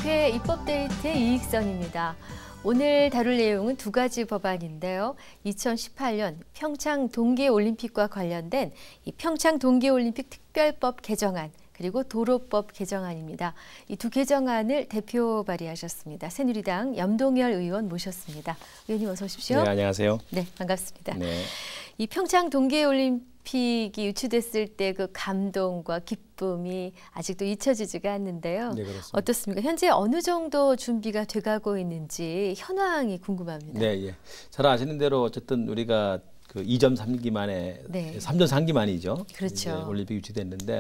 국회 입법데이트 이익선입니다. 오늘 다룰 내용은 두 가지 법안인데요. 2018년 평창 동계올림픽과 관련된 이 평창 동계올림픽 특별법 개정안 그리고 도로법 개정안입니다. 이 두 개정안을 대표 발의하셨습니다. 새누리당 염동열 의원 모셨습니다. 의원님 어서 오십시오. 네, 안녕하세요. 네, 반갑습니다. 네. 이 평창 동계올림픽이 유치됐을 때 그 감동과 기쁨이 아직도 잊혀지지가 않는데요. 네, 그렇습니다. 어떻습니까? 현재 어느 정도 준비가 돼가고 있는지 현황이 궁금합니다. 네, 예. 잘 아시는 대로 어쨌든 우리가 그 2점 3기 만에 네. 3점 3기 만이죠. 그렇죠. 이제 올림픽 유치됐는데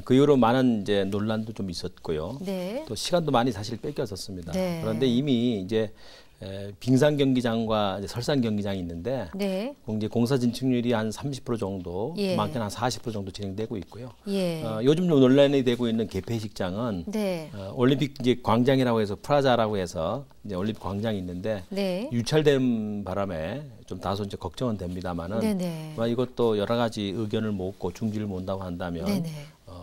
그 이후로 많은 이제 논란도 좀 있었고요. 네. 또 시간도 많이 사실 뺏겼었습니다. 네. 그런데 이미 이제 빙상 경기장과 이제 설상 경기장이 있는데 네. 이제 공사 진출률이 한 30% 정도, 예. 많게는 한 40% 정도 진행되고 있고요. 예. 요즘 논란이 되고 있는 개폐식장은 네. 올림픽 이제 광장이라고 해서 프라자라고 해서 이제 올림픽 광장이 있는데 네. 유찰된 바람에 좀 다소 이제 걱정은 됩니다만은 네네. 이것도 여러 가지 의견을 모으고 중지를 모은다고 한다면 네네.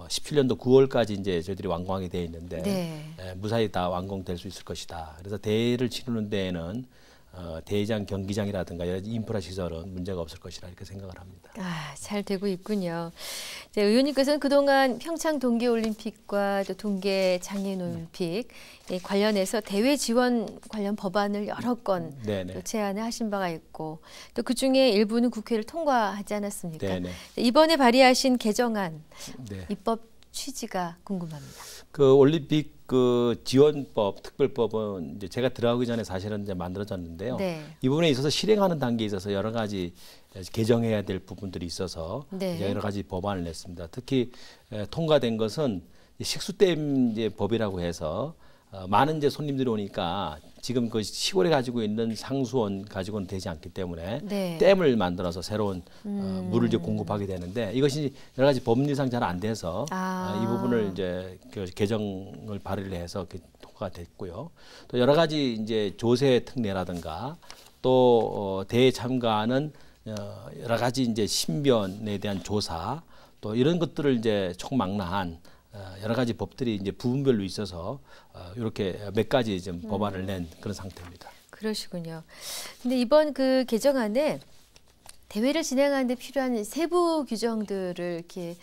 17년도 9월까지 이제 저희들이 완공하게 돼 있는데 네. 무사히 다 완공될 수 있을 것이다. 그래서 대회를 치르는 데에는 대회장, 경기장이라든가 여러 가지 인프라 시설은 문제가 없을 것이라 이렇게 생각을 합니다. 아, 잘 되고 있군요. 네, 의원님께서는 그동안 평창 동계올림픽과 또 동계장애인올림픽 관련해서 대회 지원 관련 법안을 여러 건 또 제안을 하신 바가 있고 또 그중에 일부는 국회를 통과하지 않았습니까? 네네. 이번에 발의하신 개정안 네. 입법 취지가 궁금합니다. 그 올림픽 그 지원법, 특별법은 이제 제가 들어가기 전에 사실은 이제 만들어졌는데요. 네. 이 부분에 있어서 실행하는 단계에 있어서 여러 가지 개정해야 될 부분들이 있어서 네. 이제 여러 가지 법안을 냈습니다. 특히 통과된 것은 식수댐 이제 법이라고 해서 많은 이제 손님들이 오니까 지금 그 시골에 가지고 있는 상수원 가지고는 되지 않기 때문에 네. 댐을 만들어서 새로운 물을 이제 공급하게 되는데 이것이 여러 가지 법리상 잘 안 돼서 이 부분을 이제 그 개정을 발의를 해서 통과가 됐고요. 또 여러 가지 이제 조세 특례라든가 또 대회 참가하는 여러 가지 이제 신변에 대한 조사 또 이런 것들을 이제 총망라한 여러 가지 법들이 이제 부분별로 있어서 이렇게 몇 가지 좀 법안을 낸 그런 상태입니다. 그러시군요. 근데 이번 그 개정안에 대회를 진행하는 데 필요한 세부 규정들을 이렇게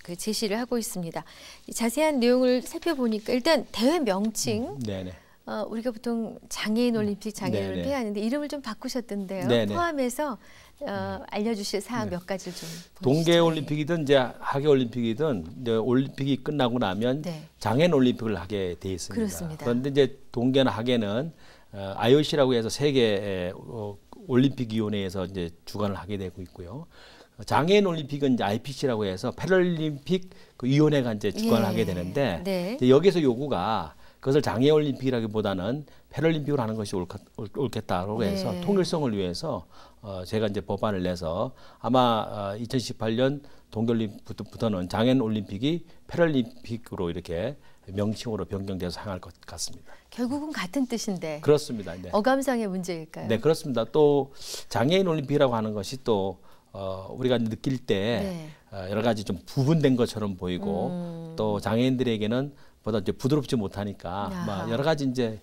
그 제시를 하고 있습니다. 자세한 내용을 살펴보니까 일단 대회 명칭 네네. 우리가 보통 장애인 올림픽, 장애인 올림픽 하는데 이름을 좀 바꾸셨던데요. 네네. 포함해서 알려주실 사항 몇 가지를 좀 보시죠. 동계올림픽이든 이제 하계올림픽이든 이제 올림픽이 끝나고 나면 장애인 올림픽을 하게 돼 있습니다. 그렇습니다. 그런데 이제 동계나 하계는 IOC라고 해서 세계 올림픽위원회에서 이제 주관을 하게 되고 있고요. 장애인 올림픽은 이제 IPC라고 해서 패럴림픽 그 위원회가 이제 주관을 하게 되는데 이제 여기서 요구가 그것을 장애 올림픽이라기보다는 패럴림픽으로 하는 것이 옳겠다고 해서 통일성을 위해서 제가 이제 법안을 내서 아마 2018년 동계올림픽부터는 장애인 올림픽이 패럴림픽으로 이렇게 명칭으로 변경돼서 사용할 것 같습니다. 결국은 같은 뜻인데. 그렇습니다. 네. 어감상의 문제일까요? 네, 그렇습니다. 또 장애인 올림픽이라고 하는 것이 또 우리가 느낄 때 여러 가지 좀 부분된 것처럼 보이고 또 장애인들에게는 보다 이제 부드럽지 못하니까 여러 가지 이제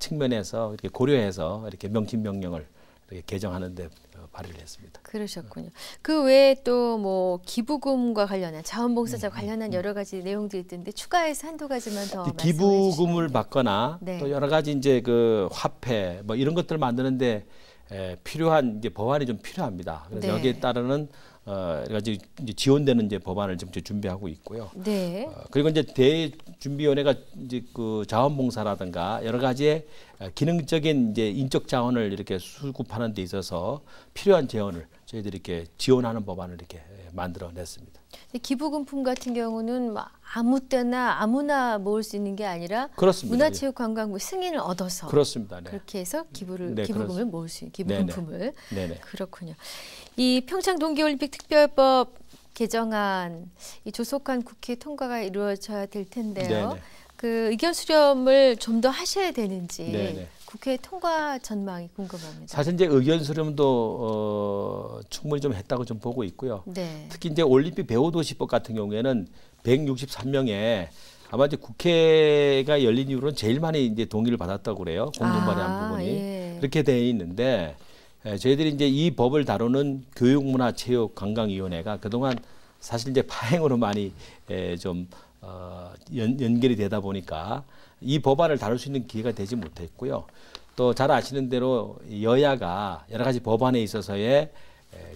측면에서 이렇게 고려해서 이렇게 명칭 명령을 이렇게 개정하는데 발의를 했습니다. 그러셨군요. 그 외에 또 뭐 기부금과 관련한 자원봉사자 관련한 여러 가지 내용들이 있던데 추가해서 한두 가지만 더 말씀해 주시면. 기부금을 받거나 또 여러 가지 이제 그 화폐 뭐 이런 것들을 만드는데 필요한 이제 법안이 좀 필요합니다. 그래서 여기에 따르는 여러 가지 이제 지원되는 이제 법안을 좀 준비하고 있고요. 그리고 이제 대준비위원회가 이제 그 자원봉사라든가 여러 가지의 기능적인 이제 인적 자원을 이렇게 수급하는 데 있어서 필요한 재원을 저희들이 이렇게 지원하는 법안을 이렇게 만들어냈습니다. 기부금품 같은 경우는 아무 때나 아무나 모을 수 있는 게 아니라 그렇습니다. 문화체육관광부 승인을 얻어서 그렇습니다. 그렇게 해서 기부금을 모을 수 있는 기부금품을 그렇군요. 이 평창 동계올림픽 특별법 개정안 이 조속한 국회 통과가 이루어져야 될 텐데요. 그 의견 수렴을 좀 더 하셔야 되는지 국회 통과 전망이 궁금합니다. 사실 이제 의견 수렴도 충분히 좀 했다고 좀 보고 있고요. 특히 이제 올림픽 배후도시법 같은 경우에는 163명의 아마 이제 국회가 열린 이후로는 제일 많이 이제 동의를 받았다고 그래요. 공동 발의한 부분이. 예. 그렇게 돼 있는데 저희들이 이제 이 법을 다루는 교육문화체육관광위원회가 그동안 사실 이제 파행으로 많이 좀 연결이 되다 보니까 이 법안을 다룰 수 있는 기회가 되지 못했고요. 또 잘 아시는 대로 여야가 여러 가지 법안에 있어서의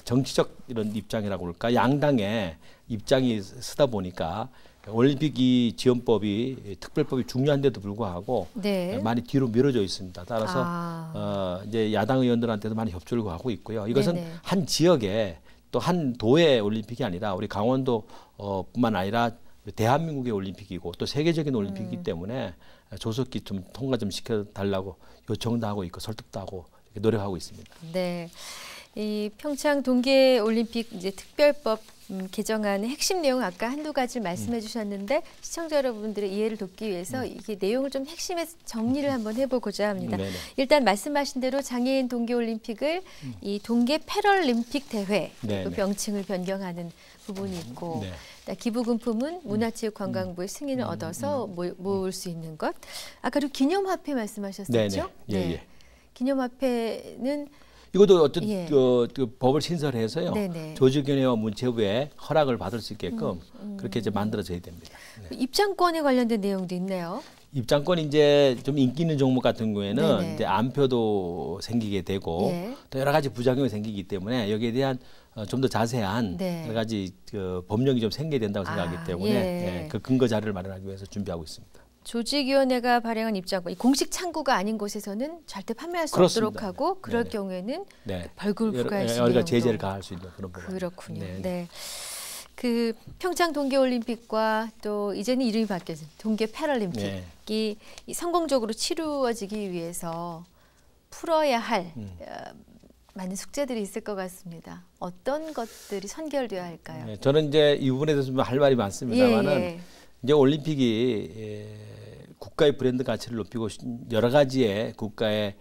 정치적 이런 입장이라고 할까 양당의 입장이 쓰다 보니까 올림픽 이 지원법이 특별법이 중요한데도 불구하고 네. 많이 뒤로 미뤄져 있습니다. 따라서 이제 야당 의원들한테도 많이 협조를 구하고 있고요. 이것은 네네. 한 지역에 또 한 도의 올림픽이 아니라 우리 강원도뿐만 아니라 대한민국의 올림픽이고 또 세계적인 올림픽이기 때문에 조속히 좀 통과 좀 시켜달라고 요청도 하고 있고 설득도 하고 이렇게 노력하고 있습니다. 네. 이 평창 동계올림픽 이제 특별법 개정안의 핵심 내용 아까 한두 가지 말씀해 주셨는데 시청자 여러분들의 이해를 돕기 위해서 이게 내용을 좀 핵심에 정리를 한번 해보고자 합니다. 네네. 일단 말씀하신 대로 장애인 동계올림픽을 이 동계 패럴림픽 대회 네네. 명칭을 변경하는 부분이 있고 네. 기부금품은 문화체육관광부의 승인을 얻어서 모을 수 있는 것. 아까 그 기념화폐 말씀하셨었죠? 네네. 예. 기념화폐는 이것도 어떤 예. 그 법을 신설해서요. 네네. 조직위원회와 문체부의 허락을 받을 수 있게끔 그렇게 이제 만들어져야 됩니다. 네. 입장권에 관련된 내용도 있네요. 입장권 이제 좀 인기 있는 종목 같은 경우에는 네네. 이제 안표도 생기게 되고 예. 또 여러 가지 부작용이 생기기 때문에 여기에 대한 좀 더 자세한 네. 여러 가지 그 법령이 좀 생겨야 된다고 생각하기 때문에 예. 그 근거 자료를 마련하기 위해서 준비하고 있습니다. 조직위원회가 발행한 입장권, 이 공식 창구가 아닌 곳에서는 절대 판매할 수 그렇습니다. 없도록 하고 그럴 네네. 경우에는 네. 벌금을 부과할 수 있는 여러 내용도. 제재를 가할 수 있는 그런 부분. 그렇군요. 네. 네. 그 평창 동계올림픽과 또 이제는 이름이 바뀌어진 동계 패럴림픽이 네. 이 성공적으로 치루어지기 위해서 풀어야 할 많은 숙제들이 있을 것 같습니다. 어떤 것들이 선결돼야 할까요? 네, 저는 이제 이 부분에 대해서 할 말이 많습니다만은 예. 이제 올림픽이 국가의 브랜드 가치를 높이고 여러 가지의 국가의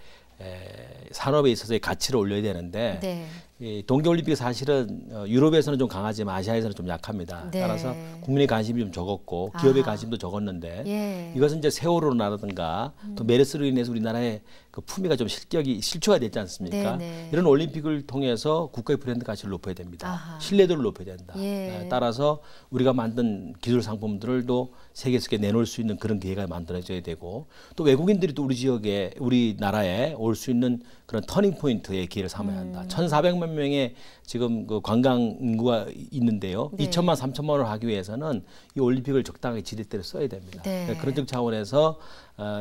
산업에 있어서의 가치를 올려야 되는데 네. 이 동계올림픽 사실은 유럽에서는 좀 강하지만 아시아에서는 좀 약합니다. 네. 따라서 국민의 관심이 좀 적었고 기업의 아. 관심도 적었는데 예. 이것은 이제 세월호라든가 또 메르스로 인해서 우리나라의 그 품위가 좀 실추가 됐지 않습니까? 네네. 이런 올림픽을 통해서 국가의 브랜드 가치를 높여야 됩니다. 아하. 신뢰도를 높여야 된다. 예. 따라서 우리가 만든 기술 상품들도 세계 속에 내놓을 수 있는 그런 기회가 만들어져야 되고 또 외국인들이 또 우리 지역에 우리나라에 올 수 있는 그런 터닝 포인트의 기회를 삼아야 한다. 1,400만 명의 지금 그 관광 인구가 있는데요. 네. 2천만, 3천만 원을 하기 위해서는 이 올림픽을 적당하게 지렛대로 써야 됩니다. 네. 그런 차원에서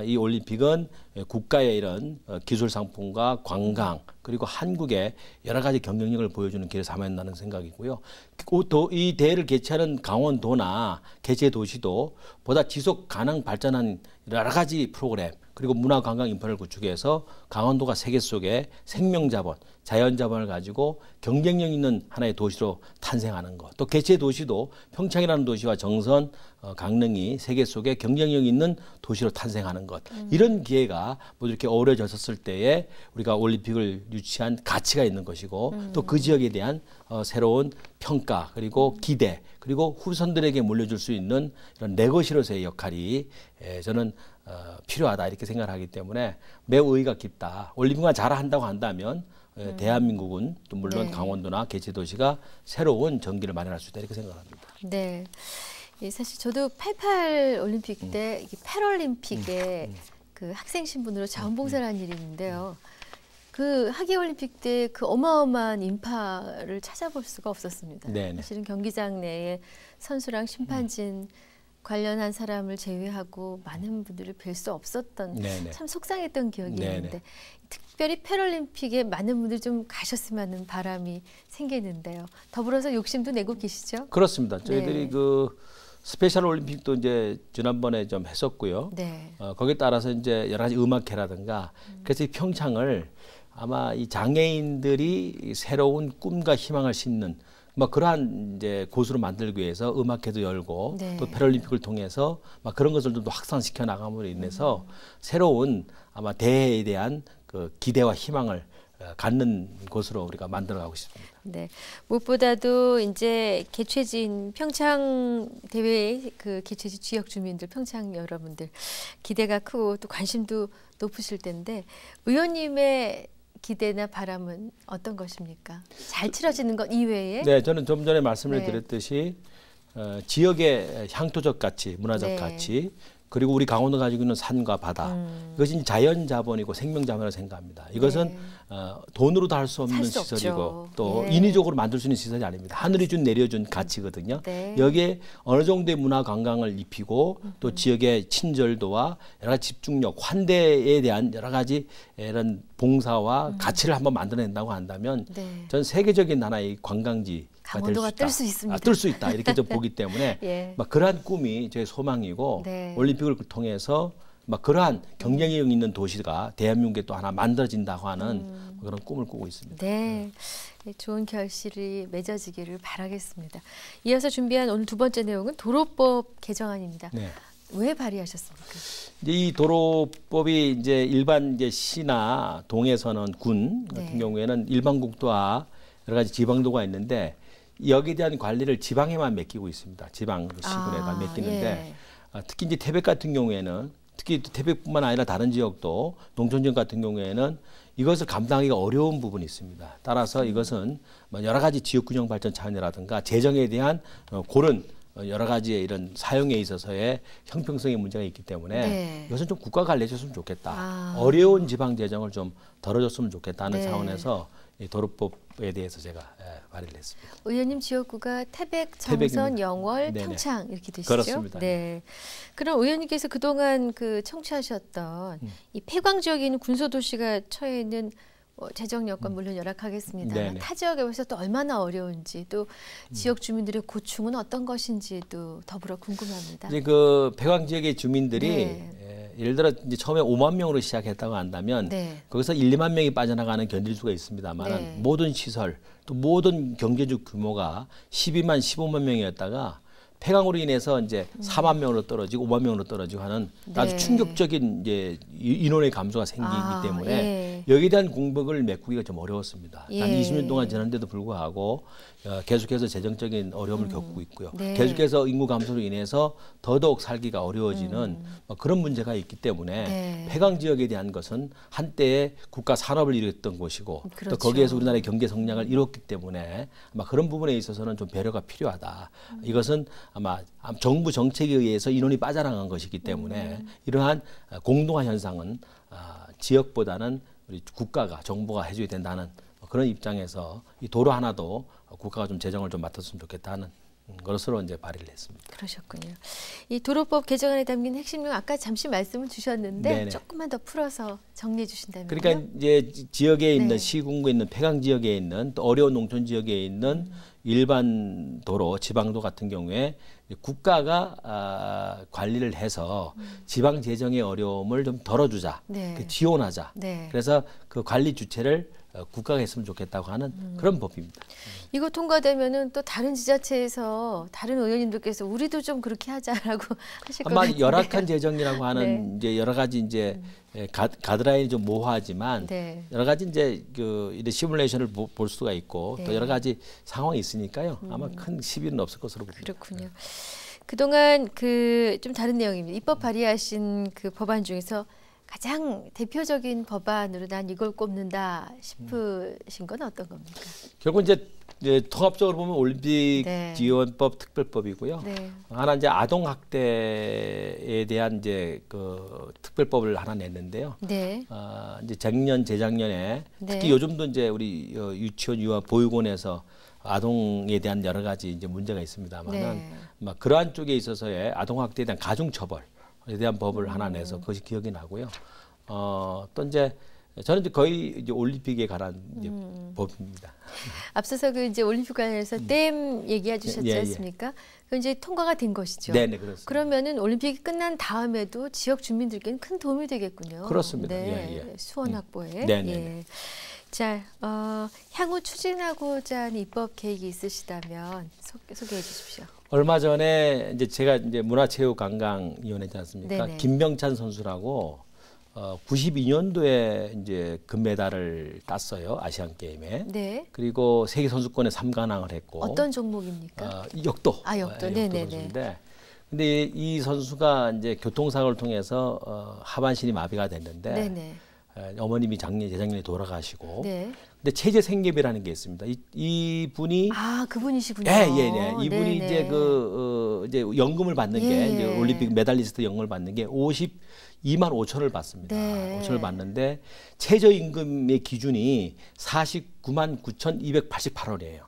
이 올림픽은 국가의 이런 기술 상품과 관광 그리고 한국의 여러 가지 경쟁력을 보여주는 기회를 삼아야 한다는 생각이고요. 또 이 대회를 개최하는 강원도나 개최 도시도 보다 지속 가능 발전한 여러 가지 프로그램 그리고 문화관광 인프라를 구축해서 강원도가 세계 속에 생명자본, 자연자본을 가지고 경쟁력 있는 하나의 도시로 탄생하는 것. 또 개최 도시도 평창이라는 도시와 정선, 강릉이 세계 속에 경쟁력 있는 도시로 탄생하는 것. 이런 기회가 모두 이렇게 어우러졌을 때에 우리가 올림픽을 유치한 가치가 있는 것이고 또 그 지역에 대한 새로운 평가 그리고 기대 그리고 후손들에게 물려줄 수 있는 이런 레거시로서의 역할이 저는 필요하다 이렇게 생각하기 때문에 매우 의의가 깊다. 올림픽만 잘한다고 한다면 대한민국은 또 물론 네. 강원도나 개최도시가 새로운 전기를 마련할 수 있다 이렇게 생각합니다. 네. 예, 사실 저도 88 올림픽 때 이게 패럴림픽에 그 학생 신분으로 자원봉사를 한 일이 있는데요. 그 하계 올림픽 때 그 어마어마한 인파를 찾아볼 수가 없었습니다. 네네. 사실은 경기장 내에 선수랑 심판진 관련한 사람을 제외하고 많은 분들을 뵐 수 없었던 네네. 참 속상했던 기억이 네네. 있는데 특별히 패럴림픽에 많은 분들이 좀 가셨으면 하는 바람이 생기는데요. 더불어서 욕심도 내고 계시죠? 그렇습니다. 저희들이 네. 그 스페셜 올림픽도 이제 지난번에 좀 했었고요. 네. 거기에 따라서 이제 여러 가지 음악회라든가 그래서 이 평창을 아마 이 장애인들이 새로운 꿈과 희망을 싣는 막 그러한 이제 곳으로 만들기 위해서 음악회도 열고 네. 또 패럴림픽을 통해서 막 그런 것을 좀 더 확산시켜 나감으로 인해서 새로운 아마 대회에 대한 그 기대와 희망을 갖는 곳으로 우리가 만들어가고 싶습니다. 네, 무엇보다도 이제 개최진 평창 대회 그 개최지 지역 주민들, 평창 여러분들 기대가 크고 또 관심도 높으실 텐데 의원님의 기대나 바람은 어떤 것입니까? 잘 치러지는 것 이외에? 네, 저는 좀 전에 말씀을 네. 드렸듯이 지역의 향토적 가치, 문화적 네. 가치, 그리고 우리 강원도가 가지고 있는 산과 바다, 이것이 자연 자본이고 생명 자본이라고 생각합니다. 이것은 네. 돈으로도 할 수 없는 수 시설이고 없죠. 또 예. 인위적으로 만들 수 있는 시설이 아닙니다. 하늘이 내려준 가치거든요. 네. 여기에 어느 정도의 문화 관광을 입히고 또 지역의 친절도와 여러 가지 집중력, 환대에 대한 여러 가지 이런 봉사와 가치를 한번 만들어낸다고 한다면 네. 전 세계적인 하나의 관광지 강원도가 뜰 수 있습니다. 뜰 수 있다. 이렇게 좀 보기 때문에 예. 막 그러한 꿈이 저의 소망이고 네. 올림픽을 통해서 막 그러한 경쟁력 있는 도시가 대한민국에 또 하나 만들어진다고 하는 그런 꿈을 꾸고 있습니다. 네, 좋은 결실이 맺어지기를 바라겠습니다. 이어서 준비한 오늘 두 번째 내용은 도로법 개정안입니다. 네. 왜 발의하셨습니까? 이제 이 도로법이 이제 일반 이제 시나 동에서는 군 같은 네. 경우에는 일반 국도와 여러 가지 지방도가 있는데 여기에 대한 관리를 지방에만 맡기고 있습니다. 지방 시군에다 맡기는데 특히 이제 태백 같은 경우에는 특히 태백뿐만 아니라 다른 지역도 농촌 지역 같은 경우에는 이것을 감당하기가 어려운 부분이 있습니다. 따라서 이것은 여러 가지 지역 균형 발전 차원이라든가 재정에 대한 그런 여러 가지의 이런 사용에 있어서의 형평성의 문제가 있기 때문에 네. 이것은 좀 국가 관리해줬으면 좋겠다. 아. 어려운 지방 재정을 좀 덜어줬으면 좋겠다는 네. 차원에서 이 도로법에 대해서 제가 발의를 했습니다. 의원님 지역구가 태백, 정선, 태백입니다. 영월, 네네. 평창 이렇게 되시죠? 그렇습니다. 네. 그럼 의원님께서 그동안 그 청취하셨던 이 폐광 지역에 있는 군소도시가 처해 있는 재정 여건 물론 열악하겠습니다만 네네. 타 지역에 비해서 또 얼마나 어려운지 또 지역 주민들의 고충은 어떤 것인지도 더불어 궁금합니다. 이제 그 폐광 지역의 주민들이 네. 예를 들어 이제 처음에 5만 명으로 시작했다고 한다면 네. 거기서 1, 2만 명이 빠져나가는 견딜 수가 있습니다만 네. 모든 시설 또 모든 경제적 규모가 12만, 15만 명이었다가 폐광으로 인해서 이제 4만 명으로 떨어지고 5만 명으로 떨어지고 하는 아주 네. 충격적인 이제 인원의 감소가 생기기 때문에 예. 여기에 대한 공백을 메꾸기가 좀 어려웠습니다. 한 예. 20년 동안 지났는데도 불구하고 계속해서 재정적인 어려움을 겪고 있고요. 네. 계속해서 인구 감소로 인해서 더더욱 살기가 어려워지는 그런 문제가 있기 때문에 네. 폐광 지역에 대한 것은 한때에 국가 산업을 이뤘던 곳이고 그렇죠. 또 거기에서 우리나라의 경제 성장을 이뤘기 때문에 아마 그런 부분에 있어서는 좀 배려가 필요하다. 이것은 아마 정부 정책에 의해서 인원이 빠져나간 것이기 때문에 이러한 공동화 현상은 지역보다는 우리 국가가 정부가 해줘야 된다는 그런 입장에서 이 도로 하나도 국가가 좀 재정을 좀 맡았으면 좋겠다는 것으로 이제 발의를 했습니다. 그러셨군요. 이 도로법 개정안에 담긴 핵심 내용 아까 잠시 말씀을 주셨는데 네네. 조금만 더 풀어서 정리해 주신다면요. 그러니까 이제 지역에 있는 네. 시군구에 있는 폐광 지역에 있는 또 어려운 농촌 지역에 있는 일반 도로, 지방도 같은 경우에 국가가 관리를 해서 지방 재정의 어려움을 좀 덜어주자, 네. 지원하자. 네. 그래서 그 관리 주체를 국가가 했으면 좋겠다고 하는 그런 법입니다. 이거 통과되면은 또 다른 지자체에서 다른 의원님들께서 우리도 좀 그렇게 하자라고 하실 것 아마 같은데. 열악한 재정이라고 하는 네. 이제 여러 가지 이제 가드라인이 좀 모호하지만 네. 여러 가지 이제 그 이런 시뮬레이션을 볼 수가 있고 네. 또 여러 가지 상황이 있으니까요. 아마 큰 시비는 없을 것으로 봅니다. 그렇군요. 그동안 그 좀 다른 내용입니다. 입법 발의하신 그 법안 중에서 가장 대표적인 법안으로 난 이걸 꼽는다 싶으신 건 어떤 겁니까? 결국 이제 통합적으로 보면 올림픽 네. 지원법 특별법이고요. 네. 하나 이제 아동 학대에 대한 이제 그 특별법을 하나 냈는데요. 네. 이제 작년 재작년에 네. 특히 요즘도 이제 우리 유치원, 유아, 보육원에서 아동에 대한 여러 가지 이제 문제가 있습니다만은 네. 막 그러한 쪽에 있어서의 아동 학대에 대한 가중 처벌에 대한 법을 하나 내서 그것이 기억이 나고요. 또 이제 저는 이제 거의 이제 올림픽에 관한 이제 법입니다. 앞서서 그 이제 올림픽 관련해서 댐 얘기해 주셨지 예, 예. 않습니까? 그 이제 통과가 된 것이죠. 네, 그렇습니다. 그러면은 올림픽이 끝난 다음에도 지역 주민들께는 큰 도움이 되겠군요. 그렇습니다. 네, 예. 수원 확보에. 네, 네, 예. 자, 향후 추진하고자 하는 입법 계획이 있으시다면 소개해 주십시오. 얼마 전에 이제 제가 이제 문화체육관광위원회지 않습니까? 네네. 김병찬 선수라고 92년도에 이제 금메달을 땄어요. 아시안 게임에. 네. 그리고 세계 선수권에 3관왕을 했고. 어떤 종목입니까? 역도. 역도. 역도 네네네. 선수인데. 근데 이 선수가 이제 교통사고를 통해서 하반신이 마비가 됐는데 네네. 어머님이 재작년에 돌아가시고. 네. 근데 체제 생계비라는 게 있습니다. 이 분이 그분이시군요. 예. 이분이 네네. 이제 이제 연금을 받는 게 이제 예. 올림픽 메달리스트 연금을 받는 게 52만 5천을 받습니다. 네. 5천을 받는데 최저임금의 기준이 49만 9,288원이에요.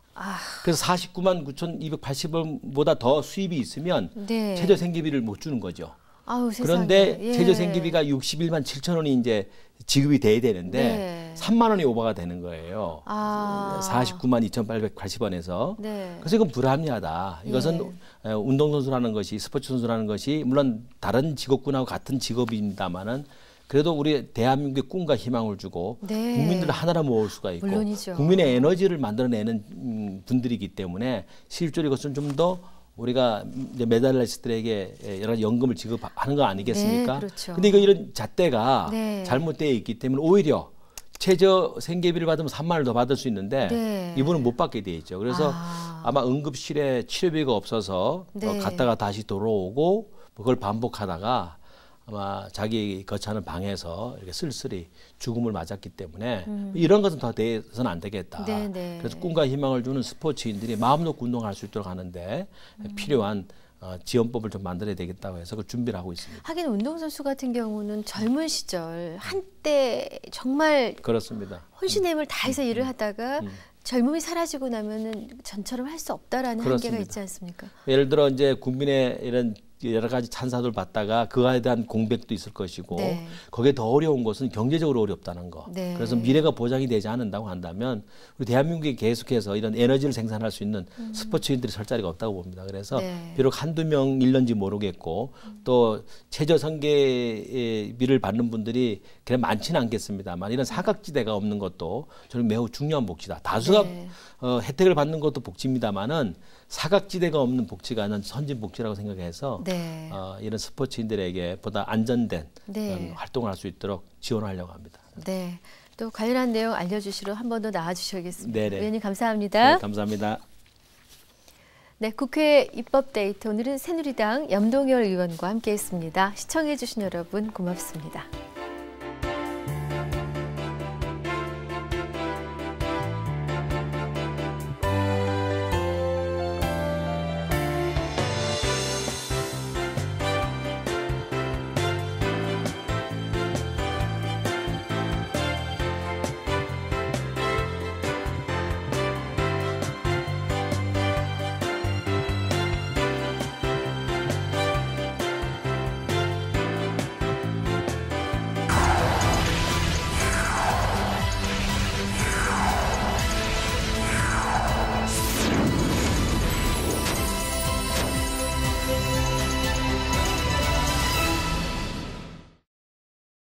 그래서 49만 9,280원보다 더 수입이 있으면 네. 최저 생계비를 못 주는 거죠. 아우, 그런데 세상에. 예. 최저 생계비가 61만 7천 원이 이제 지급이 돼야 되는데 네. 3만 원이 오버가 되는 거예요. 49만 2,880원에서. 네. 그래서 이건 불합리하다. 이것은 운동선수라는 것이 스포츠 선수라는 것이 물론 다른 직업군하고 같은 직업입니다만은 그래도 우리 대한민국의 꿈과 희망을 주고 네. 국민들을 하나로 모을 수가 있고 물론이죠. 국민의 에너지를 만들어내는 분들이기 때문에 실제로 이것은 좀 더 우리가 이제 메달리스트들에게 여러 가지 연금을 지급하는 거 아니겠습니까? 네, 그렇죠. 근데 이런 잣대가 네. 잘못되어 있기 때문에 오히려 최저 생계비를 받으면 3만 원을 더 받을 수 있는데 네. 이분은 못 받게 돼 있죠. 그래서 아마 응급실에 치료비가 없어서 네. 갔다가 다시 돌아오고 그걸 반복하다가 아마 자기 거처하는 방에서 이렇게 쓸쓸히 죽음을 맞았기 때문에 이런 것은 더 돼서는 안 되겠다. 네네. 그래서 꿈과 희망을 주는 스포츠인들이 마음 놓고 운동할 수 있도록 하는데 필요한 지원법을 좀 만들어야 되겠다고 해서 그 준비를 하고 있습니다. 하긴 운동선수 같은 경우는 젊은 시절 한때 정말 그렇습니다. 혼신의 힘을 다해서 일을 하다가 젊음이 사라지고 나면은 전처럼 할 수 없다라는 그렇습니다. 한계가 있지 않습니까? 예를 들어 이제 국민의 이런 여러 가지 찬사들 받다가 그거에 대한 공백도 있을 것이고 네. 거기에 더 어려운 것은 경제적으로 어렵다는 거. 네. 그래서 미래가 보장이 되지 않는다고 한다면 우리 대한민국이 계속해서 이런 에너지를 생산할 수 있는 스포츠인들이 설 자리가 없다고 봅니다. 그래서 네. 비록 한두 명 일런지 모르겠고 또 최저 생계비를 받는 분들이 그냥 많지는 않겠습니다만 이런 사각지대가 없는 것도 저는 매우 중요한 복지다. 다수가 네. 혜택을 받는 것도 복지입니다만은 사각지대가 없는 복지가 는 선진 복지라고 생각해서 네. 이런 스포츠인들에게 보다 안전된 네. 활동을 할 수 있도록 지원하려고 합니다. 네. 또 관련한 내용 알려주시러 한 번 더 나와주셔야겠습니다. 네네. 의원님 감사합니다. 네, 감사합니다. 네, 국회 입법데이트 오늘은 새누리당 염동열 의원과 함께했습니다. 시청해주신 여러분 고맙습니다.